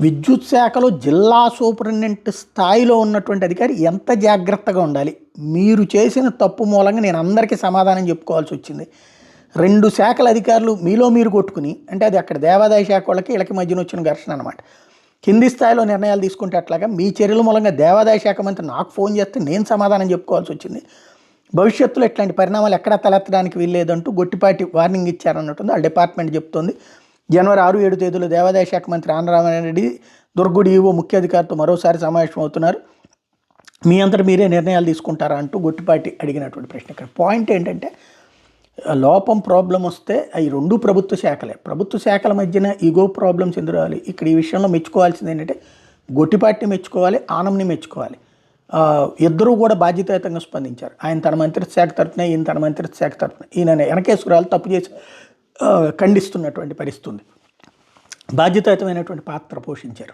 విద్యుత్ శాఖలో జిల్లా సూపరింటెండెంట్ స్థాయిలో ఉన్నటువంటి అధికారి ఎంత జాగ్రత్తగా ఉండాలి? మీరు చేసిన తప్పు మూలంగా నేను అందరికీ సమాధానం చెప్పుకోవాల్సి వచ్చింది. 2 శాఖల అధికారులు మీలో మీరు కొట్టుకుని, అంటే అది అక్కడ దేవాదాయ శాఖ వాళ్ళకి వీళ్ళకి మధ్యన వచ్చిన ఘర్షణ అనమాట. కింది స్థాయిలో నిర్ణయాలు తీసుకుంటే అట్లాగా మీ చర్యల మూలంగా దేవాదాయ శాఖ మంత్రి నాకు ఫోన్ చేస్తే నేను సమాధానం చెప్పుకోవాల్సి వచ్చింది. భవిష్యత్తులో ఇట్లాంటి పరిణామాలు ఎక్కడా తలెత్తడానికి వీల్లేదంటూ గొట్టిపాటి వార్నింగ్ ఇచ్చారన్నట్టుంది ఆ డిపార్ట్మెంట్ చెప్తోంది. జనవరి 6-7 తేదీలో దేవాదాయ శాఖ మంత్రి ఆనరామరెడ్డి దుర్గుడి ఈవో ముఖ్య అధికారితో మరోసారి సమావేశం అవుతున్నారు. మీ అంతటా మీరే నిర్ణయాలు తీసుకుంటారా అంటూ గొట్టిపాటి అడిగినటువంటి ప్రశ్న. ఇక్కడ పాయింట్ ఏంటంటే, లోపం ప్రాబ్లం వస్తే అవి 2 ప్రభుత్వ శాఖలే. ప్రభుత్వ శాఖల మధ్యన ఈగో ప్రాబ్లమ్స్ ఎందుకు రావాలి? ఇక్కడ ఈ విషయంలో మెచ్చుకోవాల్సింది ఏంటంటే, గొట్టిపాటిని మెచ్చుకోవాలి, ఆనంని మెచ్చుకోవాలి. ఇద్దరూ కూడా బాధ్యతాయుతంగా స్పందించారు. ఆయన తన మంత్రిత్వ శాఖ తరఫున, ఈయన తన మంత్రిత్వ శాఖ తరఫున. ఈయన వెనకేశ్వరాలు తప్పు చేసి ఖండిస్తున్నటువంటి పరిస్థితి ఉంది. బాధ్యతాయుతమైనటువంటి పాత్ర పోషించారు.